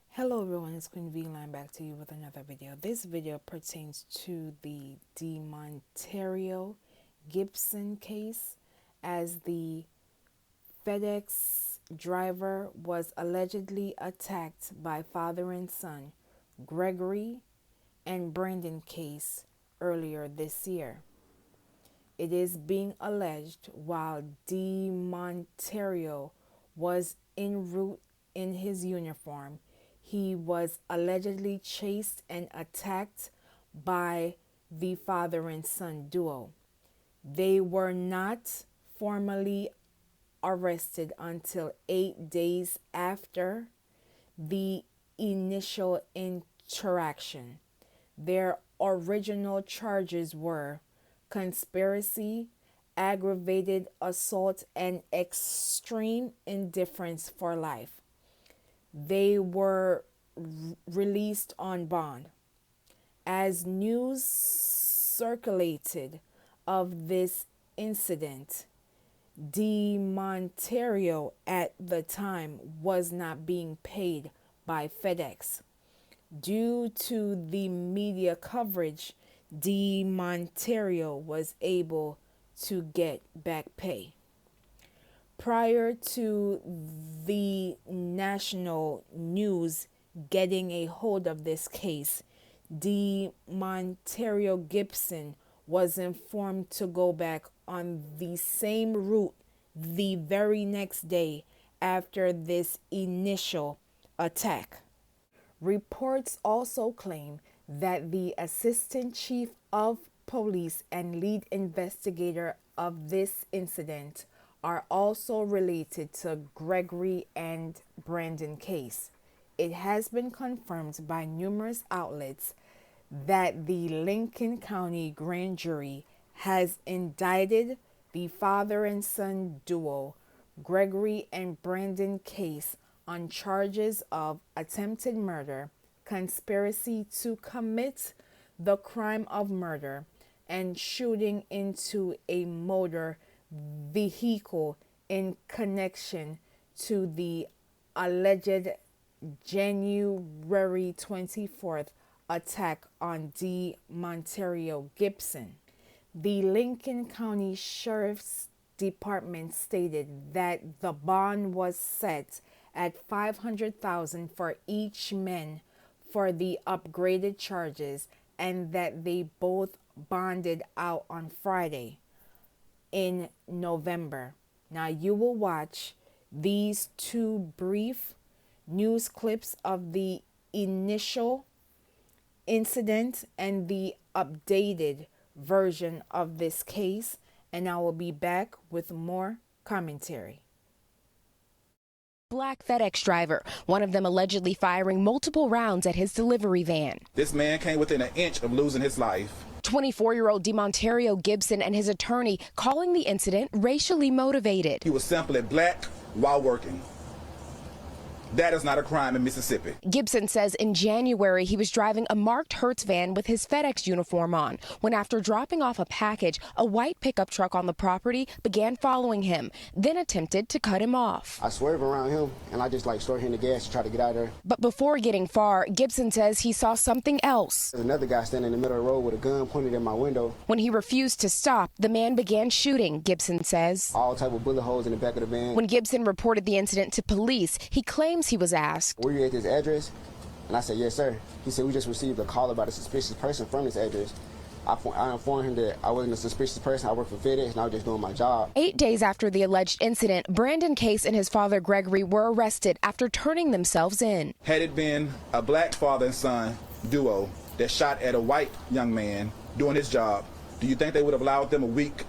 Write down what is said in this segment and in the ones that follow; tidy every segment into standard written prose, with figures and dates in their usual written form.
Hello everyone, it's Queen V Line back to you with another video. This video pertains to the D'Monterrio Gibson case, as the FedEx driver was allegedly attacked by father and son Gregory and Brandon Case earlier this year. It is being alleged while D'Monterrio was en route in his uniform, he was allegedly chased and attacked by the father and son duo. They were not formally arrested until 8 days after the initial interaction. Their original charges were conspiracy, aggravated assault, and extreme indifference for life. They were released on bond. As news circulated of this incident, D'Monterrio at the time was not being paid by FedEx. Due to the media coverage, D'Monterrio was able to get back pay. Prior to the national news getting a hold of this case, D'Monterrio Gibson was informed to go back on the same route the very next day after this initial attack. Reports also claim that the assistant chief of police and lead investigator of this incident are also related to Gregory and Brandon Case. It has been confirmed by numerous outlets that the Lincoln County grand jury has indicted the father and son duo, Gregory and Brandon Case, on charges of attempted murder, conspiracy to commit the crime of murder, and shooting into a motor vehicle in connection to the alleged January 24th attack on D'Monterrio Gibson. The Lincoln County Sheriff's Department stated that the bond was set at $500,000 for each man for the upgraded charges, and that they both bonded out on Friday in November. Now you will watch these two brief news clips of the initial incident and the updated version of this case, and I will be back with more commentary. Black FedEx driver, one of them allegedly firing multiple rounds at his delivery van. This man came within an inch of losing his life. 24-year-old D'Monterrio Gibson and his attorney calling the incident racially motivated. He was simply black while working. That is not a crime in Mississippi. Gibson says in January he was driving a marked Hertz van with his FedEx uniform on when, after dropping off a package, a white pickup truck on the property began following him, then attempted to cut him off. I swerved around him and I just started hitting the gas to try to get out of there. But before getting far, Gibson says he saw something else. There's another guy standing in the middle of the road with a gun pointed at my window. When he refused to stop, the man began shooting, Gibson says. All type of bullet holes in the back of the van. When Gibson reported the incident to police, he claims he was asked, "Were you at this address?" And I said, "Yes, sir." He said, "We just received a call about a suspicious person from this address." I informed him that I wasn't a suspicious person. I work for FedEx and I was just doing my job. 8 days after the alleged incident, Brandon Case and his father Gregory were arrested after turning themselves in. Had it been a black father and son duo that shot at a white young man doing his job, do you think they would have allowed them a week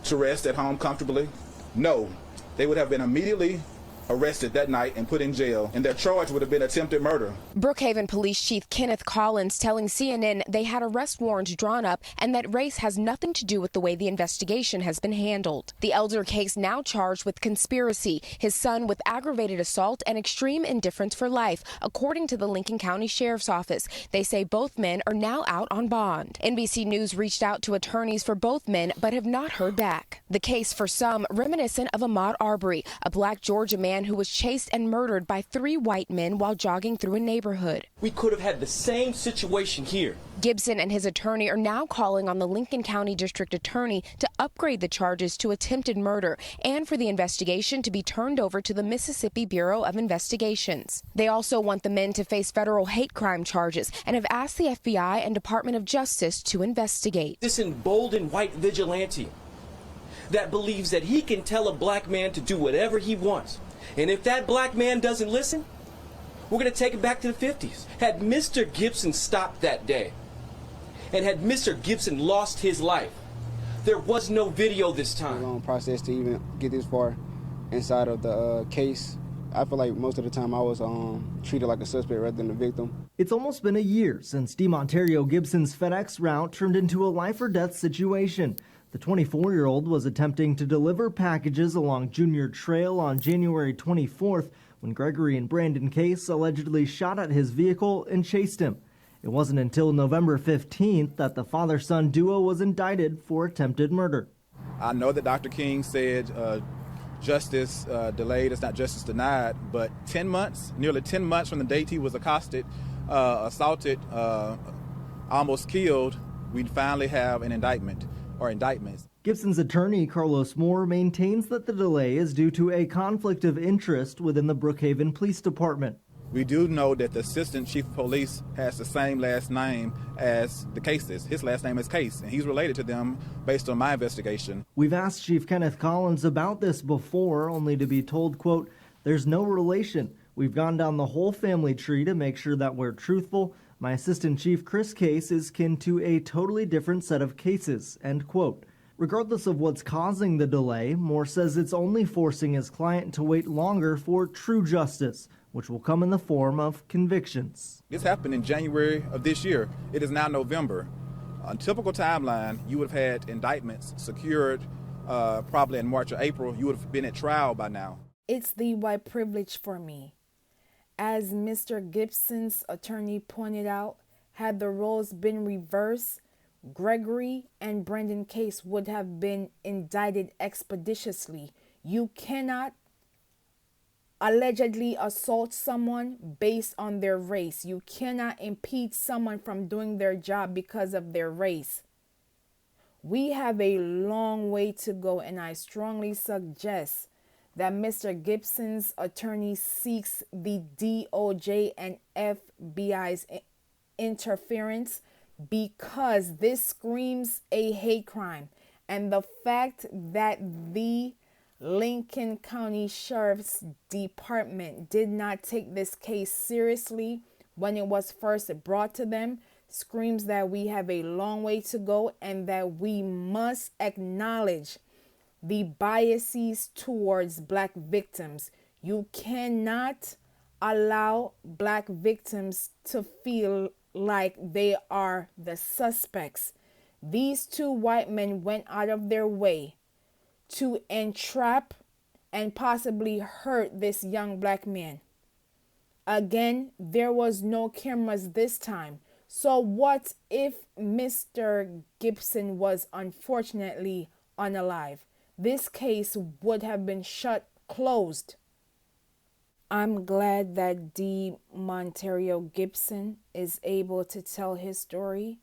to rest at home comfortably? No. They would have been immediately arrested that night and put in jail, and their charge would have been attempted murder. Brookhaven Police Chief Kenneth Collins telling CNN they had arrest warrants drawn up and that race has nothing to do with the way the investigation has been handled. The elder Case now charged with conspiracy, his son with aggravated assault and extreme indifference for life, according to the Lincoln County Sheriff's Office. They say both men are now out on bond. NBC News reached out to attorneys for both men but have not heard back. The case for some reminiscent of Ahmaud Arbery, a black Georgia man man who was chased and murdered by 3 white men while jogging through a neighborhood. We could have had the same situation here. Gibson and his attorney are now calling on the Lincoln County District Attorney to upgrade the charges to attempted murder and for the investigation to be turned over to the Mississippi Bureau of Investigations. They also want the men to face federal hate crime charges and have asked the FBI and Department of Justice to investigate. This emboldened white vigilante that believes that he can tell a black man to do whatever he wants. And if that black man doesn't listen, we're going to take it back to the 50s. Had Mr. Gibson stopped that day, and had Mr. Gibson lost his life, there was no video this time. A long process to even get this far inside of the case. I feel like most of the time I was treated like a suspect rather than a victim. It's almost been a year since D'Monterrio Gibson's FedEx route turned into a life-or-death situation. The 24-year-old was attempting to deliver packages along Junior Trail on January 24th when Gregory and Brandon Case allegedly shot at his vehicle and chased him. It wasn't until November 15th that the father-son duo was indicted for attempted murder. I know that Dr. King said justice delayed is not justice denied, but 10 months, nearly 10 months from the date he was accosted, assaulted, almost killed, we'd finally have an indictment or indictments. Gibson's attorney, Carlos Moore, maintains that the delay is due to a conflict of interest within the Brookhaven Police Department. We do know that the assistant chief of police has the same last name as the Cases. His last name is Case, and he's related to them based on my investigation. We've asked Chief Kenneth Collins about this before, only to be told, quote, "There's no relation. We've gone down the whole family tree to make sure that we're truthful. My assistant chief, Chris Case, is kin to a totally different set of cases," end quote. Regardless of what's causing the delay, Moore says it's only forcing his client to wait longer for true justice, which will come in the form of convictions. This happened in January of this year. It is now November. On a typical timeline, you would have had indictments secured probably in March or April. You would have been at trial by now. It's the white privilege for me. As Mr. Gibson's attorney pointed out, had the roles been reversed, Gregory and Brandon Case would have been indicted expeditiously. You cannot allegedly assault someone based on their race. You cannot impede someone from doing their job because of their race. We have a long way to go, and I strongly suggest that Mr. Gibson's attorney seeks the DOJ and FBI's interference, because this screams a hate crime. And the fact that the Lincoln County Sheriff's Department did not take this case seriously when it was first brought to them screams that we have a long way to go, and that we must acknowledge the biases towards black victims. You cannot allow black victims to feel like they are the suspects. These 2 white men went out of their way to entrap and possibly hurt this young black man. Again, there was no cameras this time. So what if Mr. Gibson was unfortunately unalive? This case would have been closed. I'm glad that D'Monterrio Gibson is able to tell his story,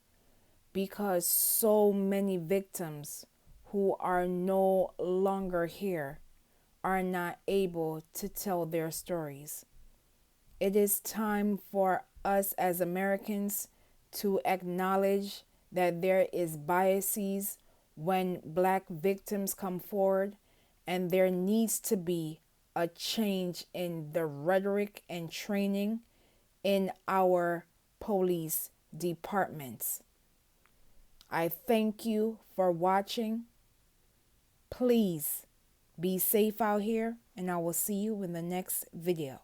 because so many victims who are no longer here are not able to tell their stories. It is time for us as Americans to acknowledge that there is biases when black victims come forward, and there needs to be a change in the rhetoric and training in our police departments. I thank you for watching. Please be safe out here, and I will see you in the next video.